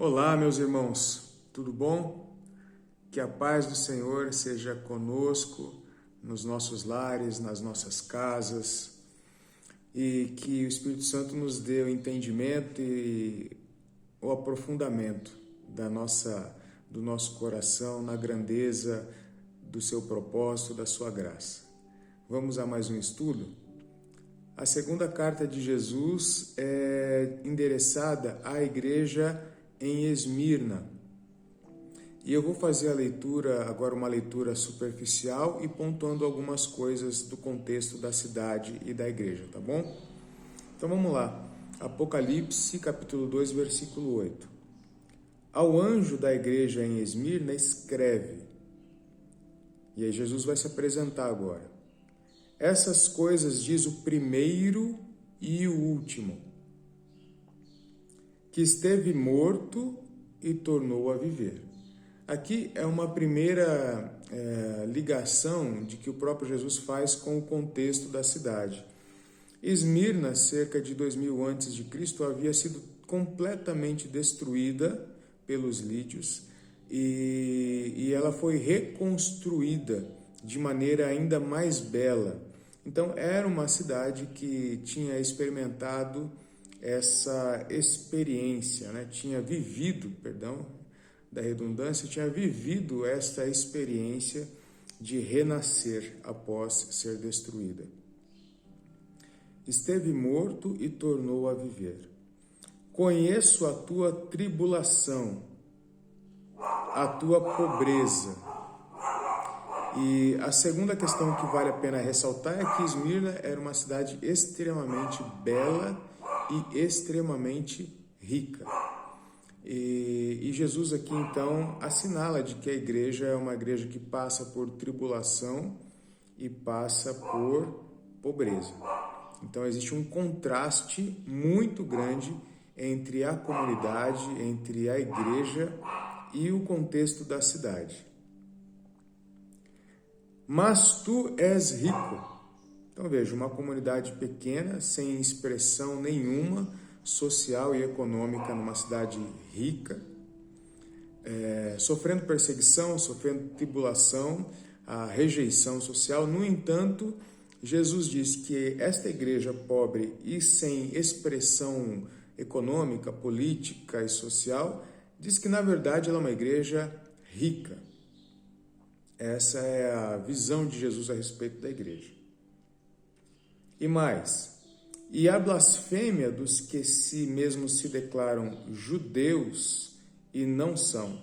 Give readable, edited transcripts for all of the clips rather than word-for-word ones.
Olá, meus irmãos, tudo bom? Que a paz do Senhor seja conosco nos nossos lares, nas nossas casas, e que o Espírito Santo nos dê o entendimento e o aprofundamento do nosso coração na grandeza do seu propósito, da sua graça. Vamos a mais um estudo? A segunda carta de Jesus é endereçada à igreja em Esmirna. E eu vou fazer a leitura, agora uma leitura superficial e pontuando algumas coisas do contexto da cidade e da igreja, tá bom? Então vamos lá. Apocalipse, capítulo 2, versículo 8. Ao anjo da igreja em Esmirna escreve. E aí Jesus vai se apresentar agora. Essas coisas diz o primeiro e o último, que esteve morto e tornou a viver. Aqui é uma primeira ligação de que o próprio Jesus faz com o contexto da cidade. Esmirna, cerca de 2000 a.C., havia sido completamente destruída pelos lídios e ela foi reconstruída de maneira ainda mais bela. Então, era uma cidade que tinha experimentado essa experiência, né? Tinha vivido esta experiência de renascer após ser destruída. Esteve morto e tornou a viver. Conheço a tua tribulação, a tua pobreza. E a segunda questão que vale a pena ressaltar é que Esmirna era uma cidade extremamente bela e extremamente rica. E Jesus aqui então assinala de que a igreja é uma igreja que passa por tribulação e passa por pobreza. Então existe um contraste muito grande entre a comunidade, entre a igreja e o contexto da cidade. Mas tu és rico. Então veja, uma comunidade pequena, sem expressão nenhuma social e econômica numa cidade rica, sofrendo perseguição, sofrendo tribulação, a rejeição social. No entanto, Jesus diz que esta igreja pobre e sem expressão econômica, política e social, diz que na verdade ela é uma igreja rica. Essa é a visão de Jesus a respeito da igreja. E mais, e a blasfêmia dos que si mesmos se declaram judeus e não são.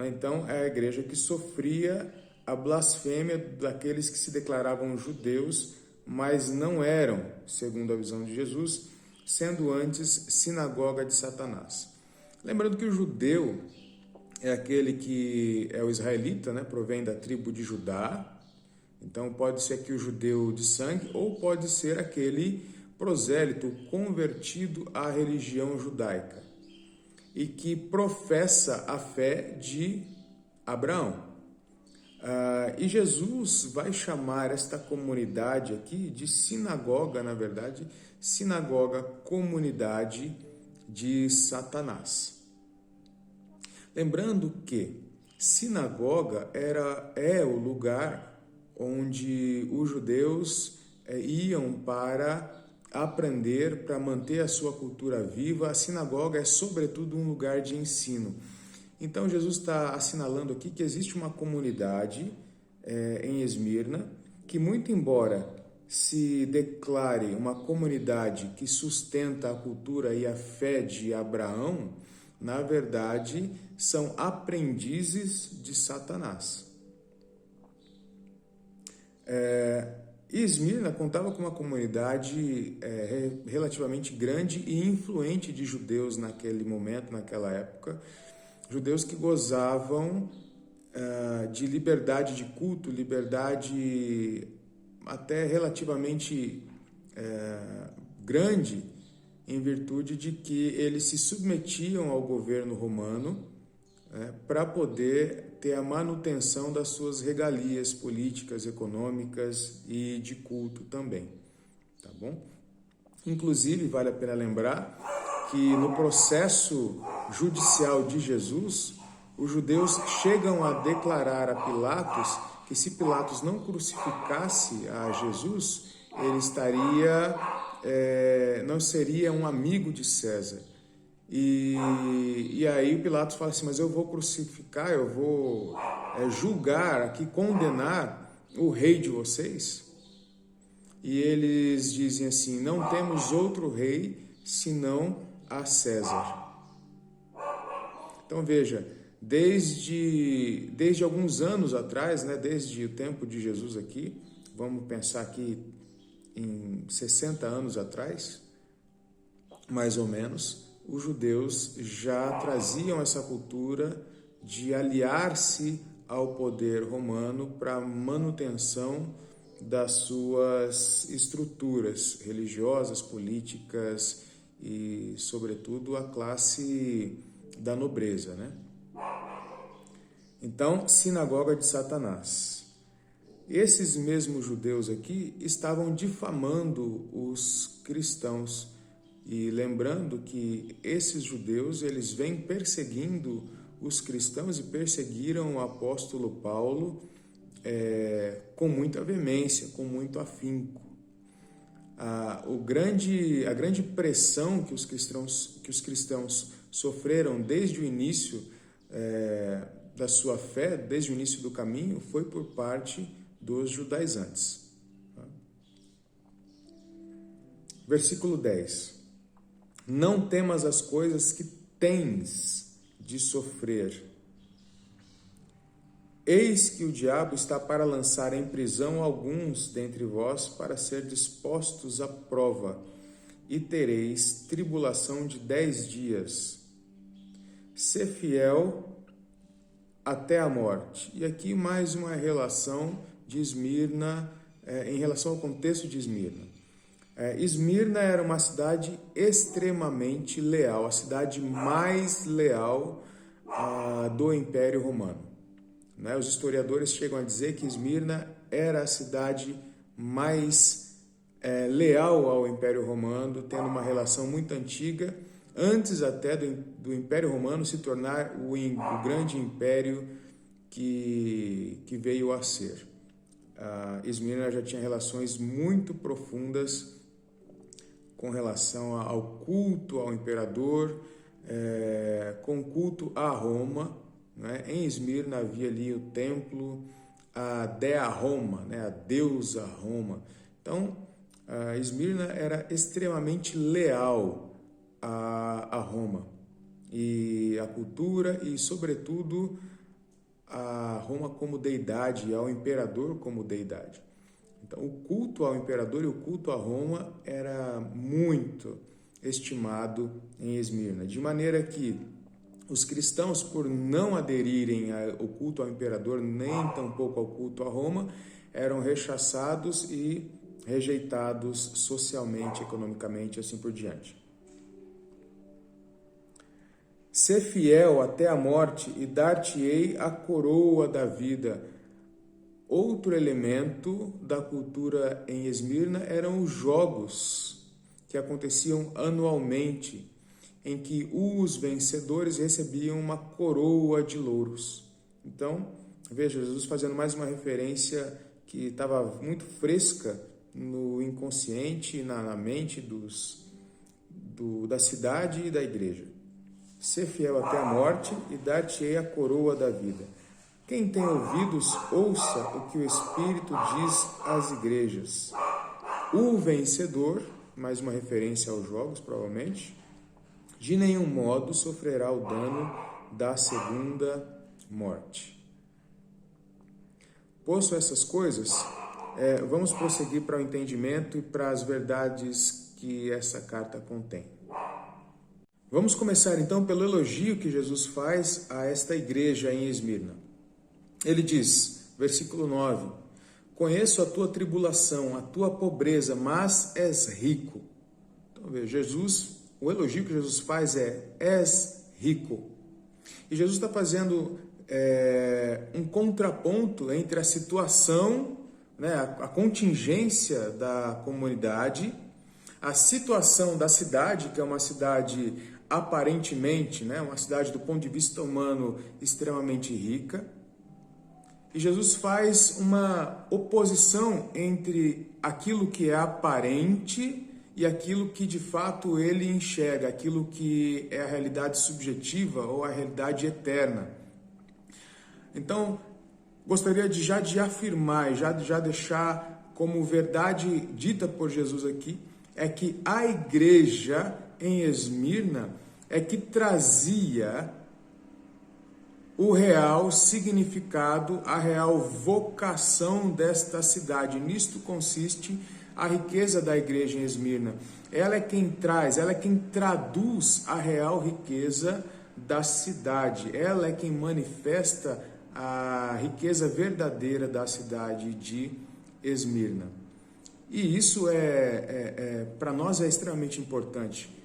Então, é a igreja que sofria a blasfêmia daqueles que se declaravam judeus, mas não eram, segundo a visão de Jesus, sendo antes sinagoga de Satanás. Lembrando que o judeu é aquele que é o israelita, né? Provém da tribo de Judá. Então pode ser aqui o judeu de sangue ou pode ser aquele prosélito convertido à religião judaica e que professa a fé de Abraão. E Jesus vai chamar esta comunidade aqui de sinagoga, na verdade, sinagoga, comunidade de Satanás. Lembrando que sinagoga é o lugar onde os judeus iam para aprender, para manter a sua cultura viva. A sinagoga é, sobretudo, um lugar de ensino. Então, Jesus está assinalando aqui que existe uma comunidade em Esmirna que, muito embora se declare uma comunidade que sustenta a cultura e a fé de Abraão, na verdade, são aprendizes de Satanás. Esmirna contava com uma comunidade relativamente grande e influente de judeus naquele momento, naquela época. Judeus que gozavam de liberdade de culto, liberdade até relativamente grande, em virtude de que eles se submetiam ao governo romano para poder ter a manutenção das suas regalias políticas, econômicas e de culto também, tá bom? Inclusive, vale a pena lembrar que no processo judicial de Jesus, os judeus chegam a declarar a Pilatos que se Pilatos não crucificasse a Jesus, ele não seria um amigo de César. E aí Pilatos fala assim, mas eu vou crucificar, eu vou julgar aqui, condenar o rei de vocês? E eles dizem assim, não temos outro rei senão a César. Então veja, desde alguns anos atrás, né, desde o tempo de Jesus aqui, vamos pensar aqui em 60 anos atrás, mais ou menos, os judeus já traziam essa cultura de aliar-se ao poder romano para manutenção das suas estruturas religiosas, políticas e, sobretudo, a classe da nobreza, né? Então, sinagoga de Satanás. Esses mesmos judeus aqui estavam difamando os cristãos. E lembrando que esses judeus, eles vêm perseguindo os cristãos e perseguiram o apóstolo Paulo com muita veemência, com muito afinco. A grande pressão que os cristãos sofreram desde o início da sua fé, desde o início do caminho, foi por parte dos judaizantes. Versículo 10. Não temas as coisas que tens de sofrer. Eis que o diabo está para lançar em prisão alguns dentre vós para ser dispostos à prova, e tereis tribulação de 10 dias. Sê fiel até a morte. E aqui mais uma relação de Esmirna, em relação ao contexto de Esmirna. Esmirna era uma cidade extremamente leal, a cidade mais leal do Império Romano. Os historiadores chegam a dizer que Esmirna era a cidade mais leal ao Império Romano, tendo uma relação muito antiga, antes até do Império Romano se tornar o grande império que veio a ser. Esmirna já tinha relações muito profundas com relação ao culto ao imperador, com culto a Roma. Né? Em Esmirna havia ali o templo, a Dea Roma, né? A deusa Roma. Então, Esmirna era extremamente leal a Roma, e a cultura e, sobretudo, a Roma como deidade, ao imperador como deidade. Então, o culto ao imperador e o culto a Roma era muito estimado em Esmirna, de maneira que os cristãos, por não aderirem ao culto ao imperador, nem tampouco ao culto a Roma, eram rechaçados e rejeitados socialmente, economicamente, assim por diante. Sê fiel até a morte e dar-te-ei a coroa da vida. Outro elemento da cultura em Esmirna eram os jogos que aconteciam anualmente, em que os vencedores recebiam uma coroa de louros. Então, veja, Jesus fazendo mais uma referência que estava muito fresca no inconsciente, na mente da cidade e da igreja. Ser fiel até a morte e dar-te-ei a coroa da vida. Quem tem ouvidos, ouça o que o Espírito diz às igrejas. O vencedor, mais uma referência aos jogos, provavelmente, de nenhum modo sofrerá o dano da segunda morte. Posto essas coisas, vamos prosseguir para o entendimento e para as verdades que essa carta contém. Vamos começar então pelo elogio que Jesus faz a esta igreja em Esmirna. Ele diz, versículo 9, conheço a tua tribulação, a tua pobreza, mas és rico. Então veja, o elogio que Jesus faz és rico. E Jesus está fazendo um contraponto entre a situação, né, a contingência da comunidade, a situação da cidade, que é uma cidade aparentemente, né, uma cidade do ponto de vista humano extremamente rica. E Jesus faz uma oposição entre aquilo que é aparente e aquilo que de fato ele enxerga, aquilo que é a realidade subjetiva ou a realidade eterna. Então, gostaria de afirmar e já deixar como verdade dita por Jesus aqui, é que a igreja em Esmirna é que trazia o real significado, a real vocação desta cidade. Nisto consiste a riqueza da igreja em Esmirna. Ela é quem traz, ela é quem traduz a real riqueza da cidade. Ela é quem manifesta a riqueza verdadeira da cidade de Esmirna. E isso para nós é extremamente importante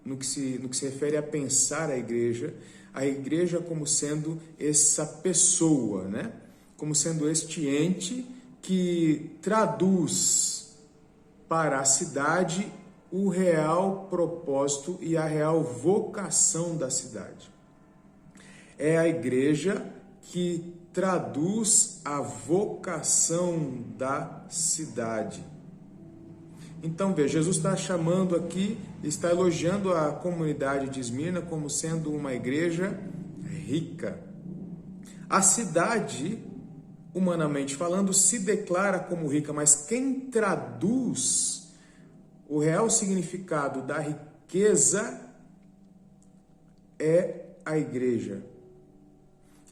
no que se refere a pensar a igreja como sendo essa pessoa, né? Como sendo este ente que traduz para a cidade o real propósito e a real vocação da cidade. É a igreja que traduz a vocação da cidade. Então, veja, Jesus está chamando aqui, está elogiando a comunidade de Esmirna como sendo uma igreja rica. A cidade, humanamente falando, se declara como rica, mas quem traduz o real significado da riqueza é a igreja.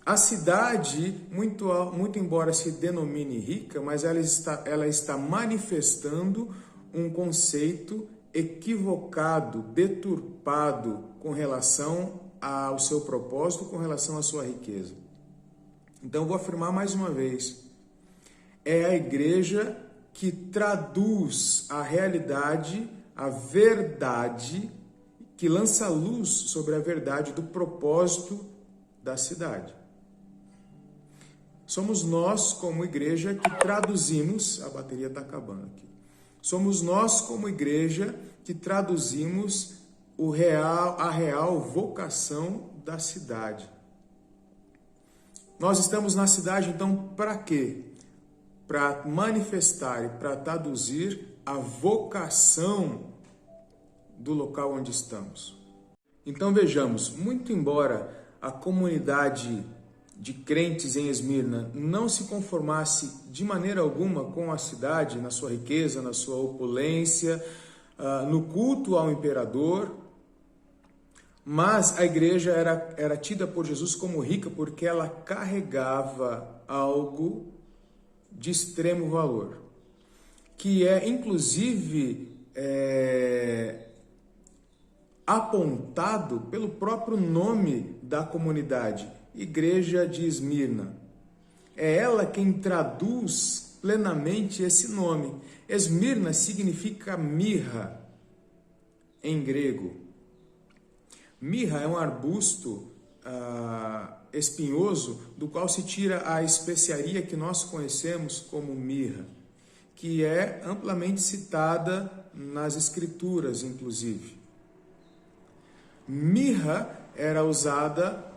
A cidade, muito embora se denomine rica, mas ela está manifestando um conceito equivocado, deturpado com relação ao seu propósito, com relação à sua riqueza. Então, vou afirmar mais uma vez, é a igreja que traduz a realidade, a verdade, que lança luz sobre a verdade do propósito da cidade. Somos nós, como igreja, que traduzimos, a bateria está acabando aqui, somos nós, como igreja, que traduzimos a real vocação da cidade. Nós estamos na cidade, então, para quê? Para manifestar e para traduzir a vocação do local onde estamos. Então, vejamos, muito embora a comunidade de crentes em Esmirna não se conformasse de maneira alguma com a cidade, na sua riqueza, na sua opulência, no culto ao imperador, mas a igreja era tida por Jesus como rica porque ela carregava algo de extremo valor, que é inclusive apontado pelo próprio nome da comunidade, Igreja de Esmirna. É ela quem traduz plenamente esse nome. Esmirna significa mirra em grego. Mirra é um arbusto espinhoso do qual se tira a especiaria que nós conhecemos como mirra, que é amplamente citada nas escrituras, inclusive. Mirra era usada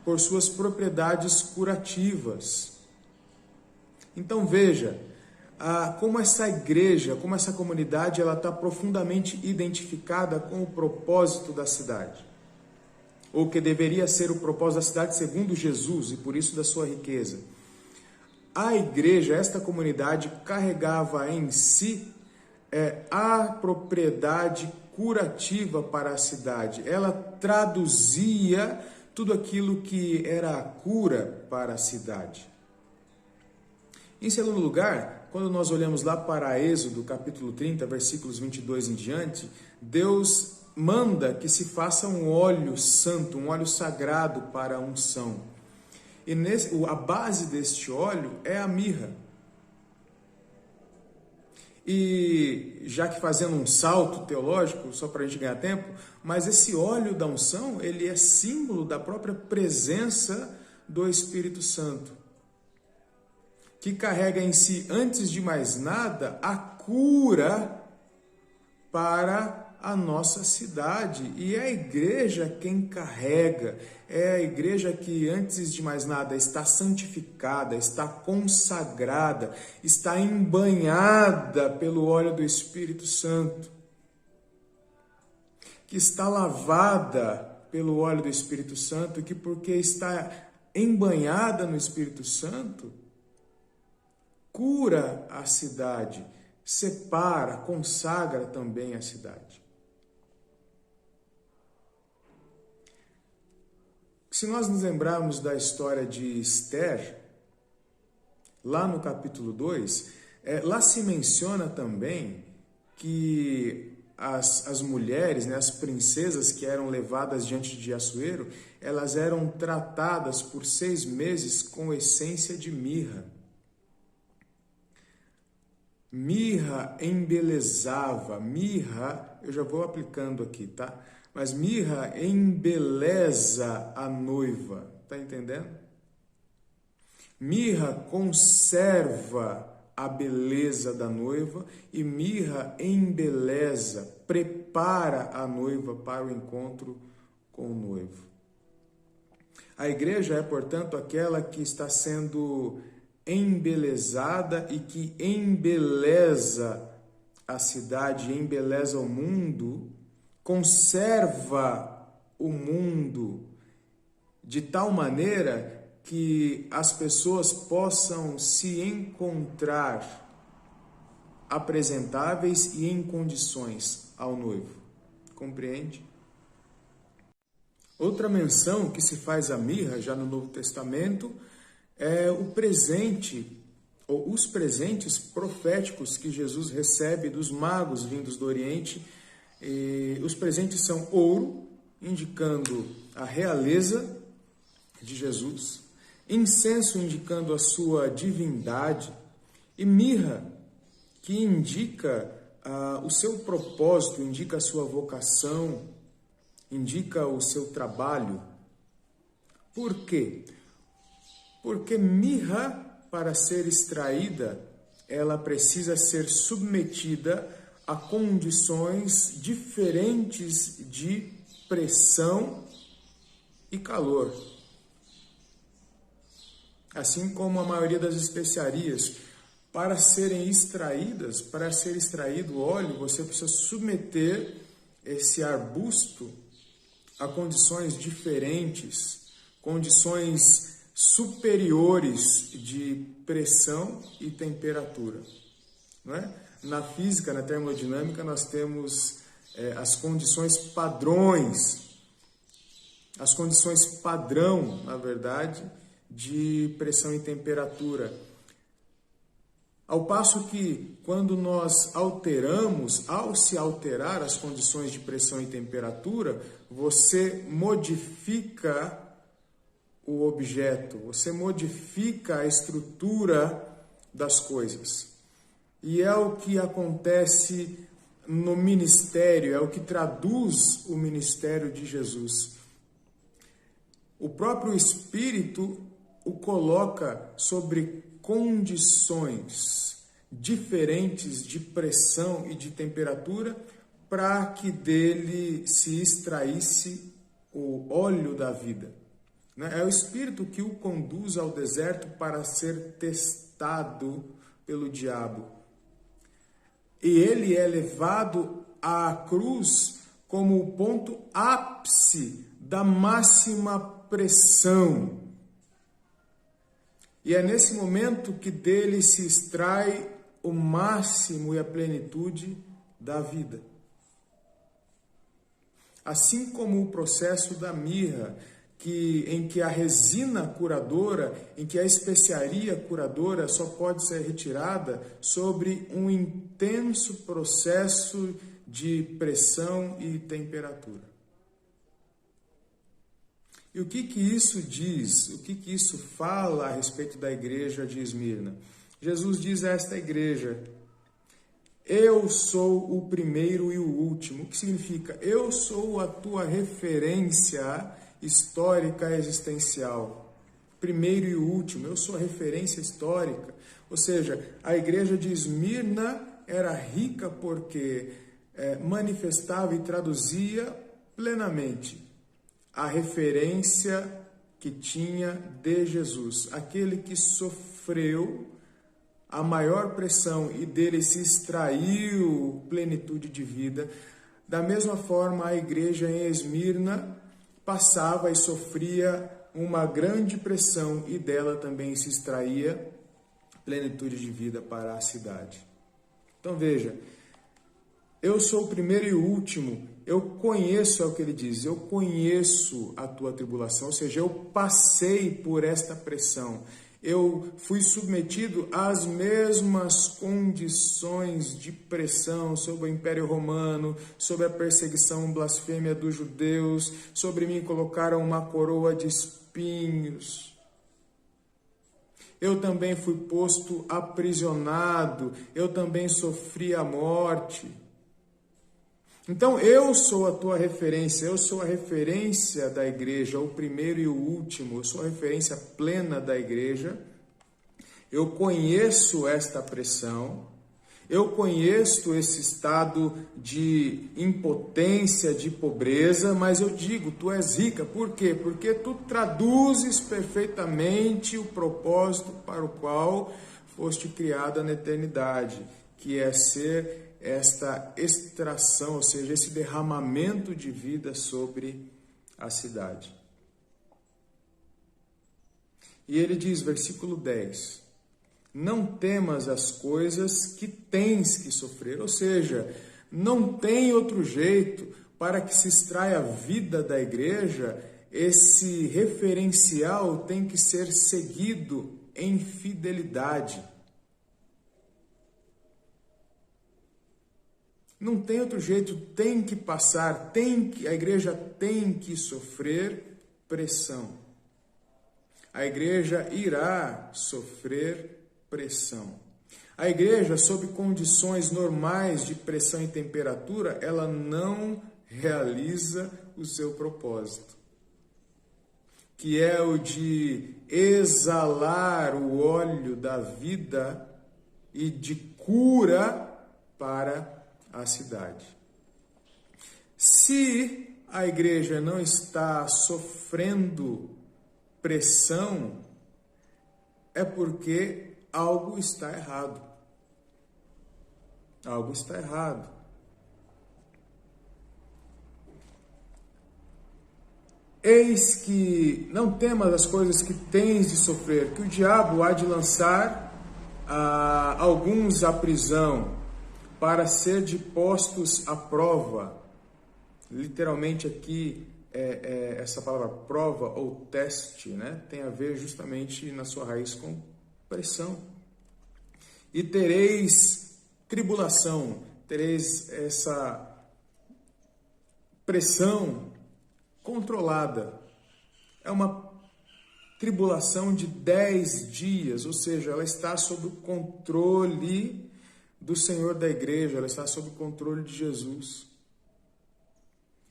por suas propriedades curativas. Então veja, como essa igreja, como essa comunidade, ela está profundamente identificada com o propósito da cidade, ou que deveria ser o propósito da cidade segundo Jesus, e por isso da sua riqueza. A igreja, esta comunidade, carregava em si a propriedade curativa para a cidade. Ela traduzia tudo aquilo que era a cura para a cidade. Em segundo lugar, quando nós olhamos lá para Êxodo, capítulo 30, versículos 22 em diante, Deus manda que se faça um óleo santo, um óleo sagrado para a unção. E a base deste óleo é a mirra. E já que fazendo um salto teológico, só para a gente ganhar tempo, mas esse óleo da unção, ele é símbolo da própria presença do Espírito Santo, que carrega em si, antes de mais nada, a cura para a nossa cidade. E é a igreja quem carrega, é a igreja que, antes de mais nada, está santificada, está consagrada, está embanhada pelo óleo do Espírito Santo, que está lavada pelo óleo do Espírito Santo, que porque está embanhada no Espírito Santo, cura a cidade, separa, consagra também a cidade. Se nós nos lembrarmos da história de Esther, lá no capítulo 2, lá se menciona também que as mulheres, né, as princesas que eram levadas diante de Assuero, elas eram tratadas por 6 meses com essência de mirra. Mirra embelezava, mirra, eu já vou aplicando aqui, tá? Mas mirra embeleza a noiva, tá entendendo? Mirra conserva a beleza da noiva e mirra embeleza, prepara a noiva para o encontro com o noivo. A igreja é, portanto, aquela que está sendo embelezada e que embeleza a cidade, embeleza o mundo, conserva o mundo de tal maneira que as pessoas possam se encontrar apresentáveis e em condições ao noivo. Compreende? Outra menção que se faz à mirra, já no Novo Testamento, é o presente, ou os presentes proféticos que Jesus recebe dos magos vindos do Oriente. E os presentes são ouro, indicando a realeza de Jesus, incenso indicando a sua divindade, e mirra, que indica o seu propósito, indica a sua vocação, indica o seu trabalho. Por quê? Porque mirra, para ser extraída, ela precisa ser submetida a condições diferentes de pressão e calor. Assim como a maioria das especiarias, para serem extraídas, para ser extraído o óleo, você precisa submeter esse arbusto a condições diferentes, condições superiores de pressão e temperatura. Não é? Na física, na termodinâmica, nós temos as condições padrões, as condições padrão, na verdade, de pressão e temperatura. Ao passo que, quando nós alteramos, ao se alterar as condições de pressão e temperatura, você modifica o objeto, você modifica a estrutura das coisas. E é o que acontece no ministério, é o que traduz o ministério de Jesus. O próprio Espírito o coloca sobre condições diferentes de pressão e de temperatura para que dele se extraísse o óleo da vida. É o Espírito que o conduz ao deserto para ser testado pelo diabo. E ele é levado à cruz como o ponto ápice da máxima pressão. E é nesse momento que dele se extrai o máximo e a plenitude da vida. Assim como o processo da mirra, em que a resina curadora, em que a especiaria curadora só pode ser retirada sobre um intenso processo de pressão e temperatura. E o que isso diz? O que isso fala a respeito da igreja de Esmirna? Jesus diz a esta igreja: eu sou o primeiro e o último. O que significa? Eu sou a tua referência histórica existencial. Primeiro e último, eu sou a referência histórica. Ou seja, a igreja de Esmirna era rica porque manifestava e traduzia plenamente a referência que tinha de Jesus, aquele que sofreu a maior pressão e dele se extraiu plenitude de vida. Da mesma forma, a igreja em Esmirna passava e sofria uma grande pressão e dela também se extraía plenitude de vida para a cidade. Então veja, eu sou o primeiro e o último, eu conheço, é o que ele diz, eu conheço a tua tribulação, ou seja, eu passei por esta pressão, eu fui submetido às mesmas condições de pressão sobre o Império Romano, sobre a perseguição blasfêmia dos judeus, sobre mim colocaram uma coroa de espinhos. Eu também fui posto aprisionado, eu também sofri a morte. Então eu sou a tua referência, eu sou a referência da igreja, o primeiro e o último, eu sou a referência plena da igreja. Eu conheço esta pressão, eu conheço esse estado de impotência, de pobreza, mas eu digo, tu és rica, por quê? Porque tu traduzes perfeitamente o propósito para o qual foste criada na eternidade, que é ser esta extração, ou seja, esse derramamento de vida sobre a cidade. E ele diz, versículo 10, não temas as coisas que tens que sofrer, ou seja, não tem outro jeito para que se extraia a vida da igreja, esse referencial tem que ser seguido em fidelidade. Não tem outro jeito, tem que passar, a igreja tem que sofrer pressão. A igreja irá sofrer pressão. A igreja, sob condições normais de pressão e temperatura, ela não realiza o seu propósito, que é o de exalar o óleo da vida e de cura para a cidade. Se a igreja não está sofrendo pressão, é porque algo está errado. Algo está errado. Eis que não temas as coisas que tens de sofrer, que o diabo há de lançar alguns à prisão, para ser de postos à prova. Literalmente aqui, essa palavra prova ou teste, né, tem a ver justamente na sua raiz com pressão. E tereis tribulação, tereis essa pressão controlada. É uma tribulação de 10 dias, ou seja, ela está sob o controle do Senhor da igreja, ela está sob o controle de Jesus.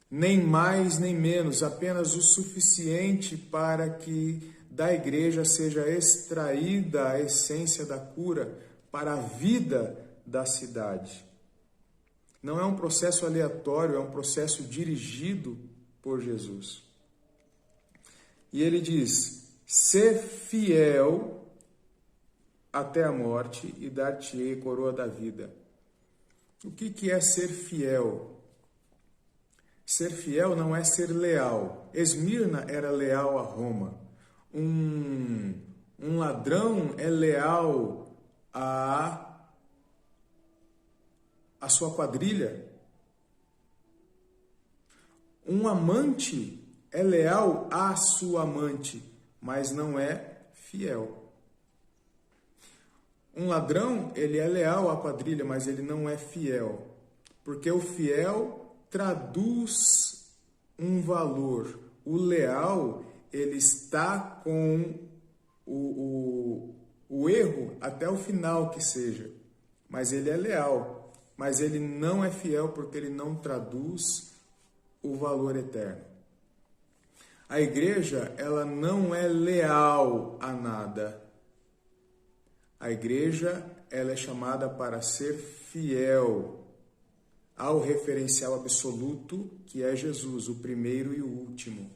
Nem mais nem menos, apenas o suficiente para que da igreja seja extraída a essência da cura para a vida da cidade. Não é um processo aleatório, é um processo dirigido por Jesus. E ele diz, ser fiel até a morte e dar-te-ei coroa da vida. O que é ser fiel? Ser fiel não é ser leal. Esmirna era leal a Roma. Um ladrão é leal à sua quadrilha. Um amante é leal à sua amante, mas não é fiel. Um ladrão, ele é leal à quadrilha, mas ele não é fiel. Porque o fiel traduz um valor. O leal, ele está com o erro até o final que seja. Mas ele é leal. Mas ele não é fiel porque ele não traduz o valor eterno. A igreja, ela não é leal a nada. A igreja, ela é chamada para ser fiel. ao referencial absoluto, que é Jesus, o primeiro e o último.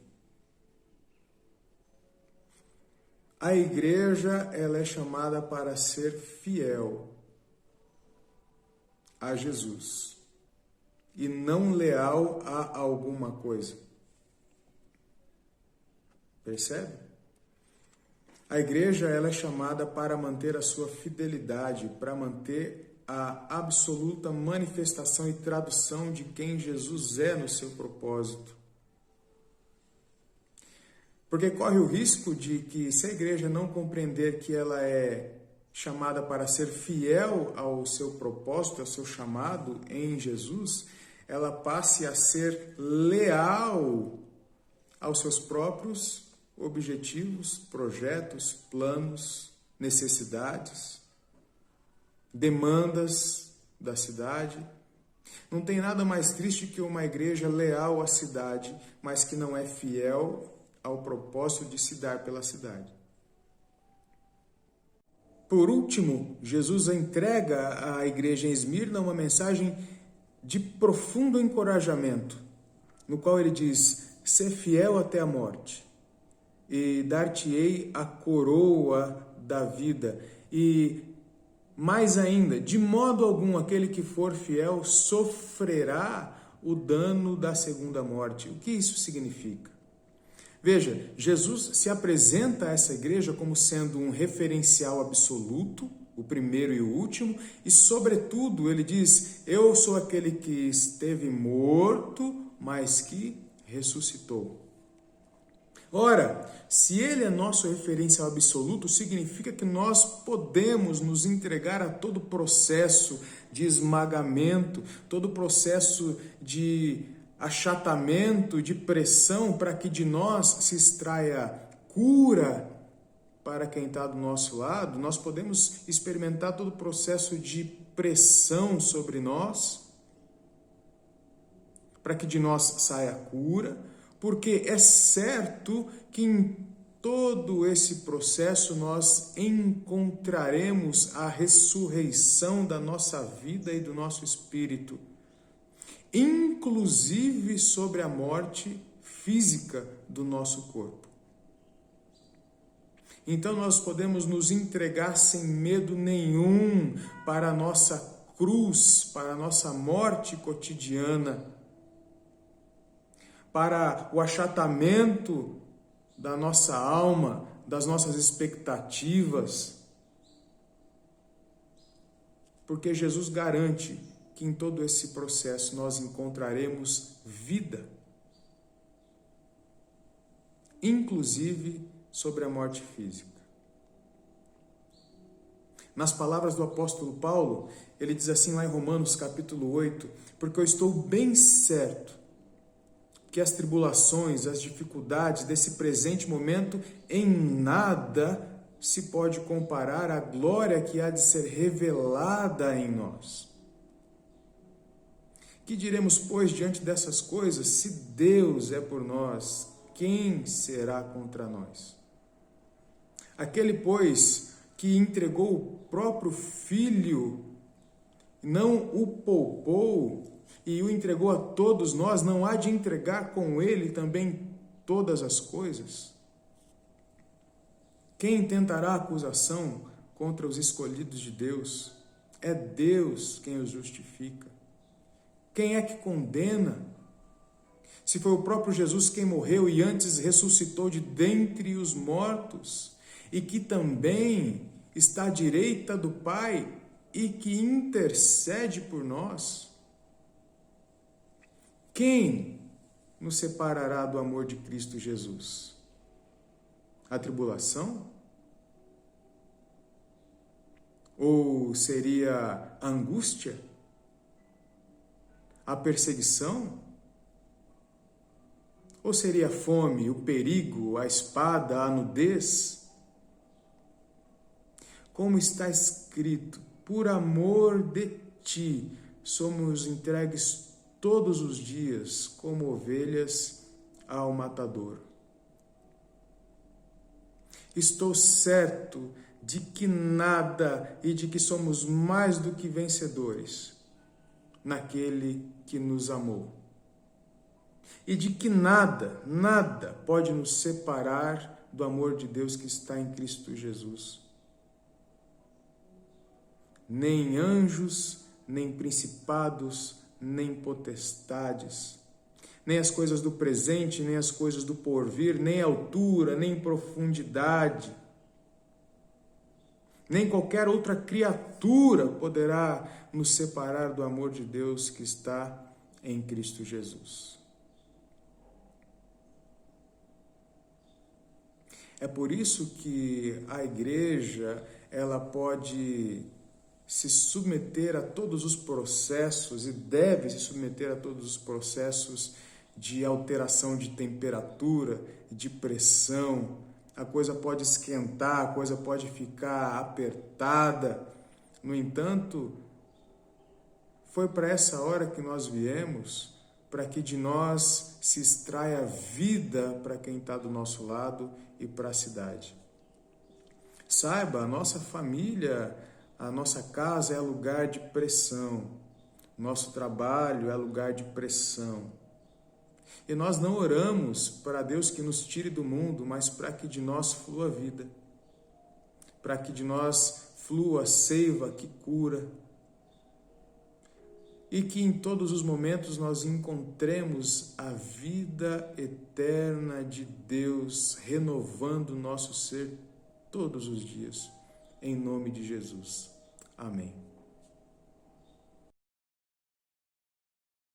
A igreja, ela é chamada para ser fiel a Jesus e não leal a alguma coisa. Percebe? A igreja, ela é chamada para manter a sua fidelidade, para manter a absoluta manifestação e tradução de quem Jesus é no seu propósito. Porque corre o risco de que, se a igreja não compreender que ela é chamada para ser fiel ao seu propósito, ao seu chamado em Jesus, ela passe a ser leal aos seus próprios objetivos, projetos, planos, necessidades, demandas da cidade. Não tem nada mais triste que uma igreja leal à cidade, mas que não é fiel ao propósito de se dar pela cidade. Por último, Jesus entrega à igreja em Esmirna uma mensagem de profundo encorajamento, no qual ele diz: "Sê fiel até a morte, e dar-te-ei a coroa da vida. E mais ainda, de modo algum aquele que for fiel sofrerá o dano da segunda morte." O que isso significa? Veja, Jesus se apresenta a essa igreja como sendo um referencial absoluto, o primeiro e o último, e sobretudo ele diz: "Eu sou aquele que esteve morto, mas que ressuscitou." Ora, se ele é nosso referencial absoluto, significa que nós podemos nos entregar a todo processo de esmagamento, todo processo de achatamento, de pressão, para que de nós se extraia cura para quem está do nosso lado. Nós podemos experimentar todo o processo de pressão sobre nós, para que de nós saia cura, porque é certo que em todo esse processo nós encontraremos a ressurreição da nossa vida e do nosso espírito, inclusive sobre a morte física do nosso corpo. Então nós podemos nos entregar sem medo nenhum para a nossa cruz, para a nossa morte cotidiana, para o achatamento da nossa alma, das nossas expectativas, porque Jesus garante que em todo esse processo nós encontraremos vida, inclusive sobre a morte física. Nas palavras do apóstolo Paulo, ele diz assim lá em Romanos capítulo 8: "Porque eu estou bem certo que as tribulações, as dificuldades desse presente momento em nada se pode comparar à glória que há de ser revelada em nós." Que diremos, pois, diante dessas coisas? Se Deus é por nós, quem será contra nós? Aquele, pois, que entregou o próprio Filho, não o poupou e o entregou a todos nós, não há de entregar com ele também todas as coisas? Quem tentará acusação contra os escolhidos de Deus? É Deus quem os justifica. Quem é que condena? Se foi o próprio Jesus quem morreu e antes ressuscitou de dentre os mortos, e que também está à direita do Pai e que intercede por nós, quem nos separará do amor de Cristo Jesus? A tribulação? Ou seria a angústia? A perseguição? Ou seria a fome, o perigo, a espada, a nudez? Como está escrito: "Por amor de ti somos entregues todos os dias como ovelhas ao matador." Estou certo de que nada e de que somos mais do que vencedores naquele que nos amou. E de que nada, nada pode nos separar do amor de Deus que está em Cristo Jesus. Nem anjos, nem principados, nem potestades, nem as coisas do presente, nem as coisas do porvir, nem altura, nem profundidade, nem qualquer outra criatura poderá nos separar do amor de Deus que está em Cristo Jesus. É por isso que a igreja, ela pode se submeter a todos os processos e deve se submeter a todos os processos de alteração de temperatura, de pressão. A coisa pode esquentar, a coisa pode ficar apertada. No entanto, foi para essa hora que nós viemos, para que de nós se extraia vida para quem está do nosso lado e para a cidade. Saiba, a nossa família, a nossa casa é lugar de pressão. Nosso trabalho é lugar de pressão. E nós não oramos para Deus que nos tire do mundo, mas para que de nós flua a vida. Para que de nós flua a seiva que cura. E que em todos os momentos nós encontremos a vida eterna de Deus renovando o nosso ser todos os dias. Em nome de Jesus. Amém.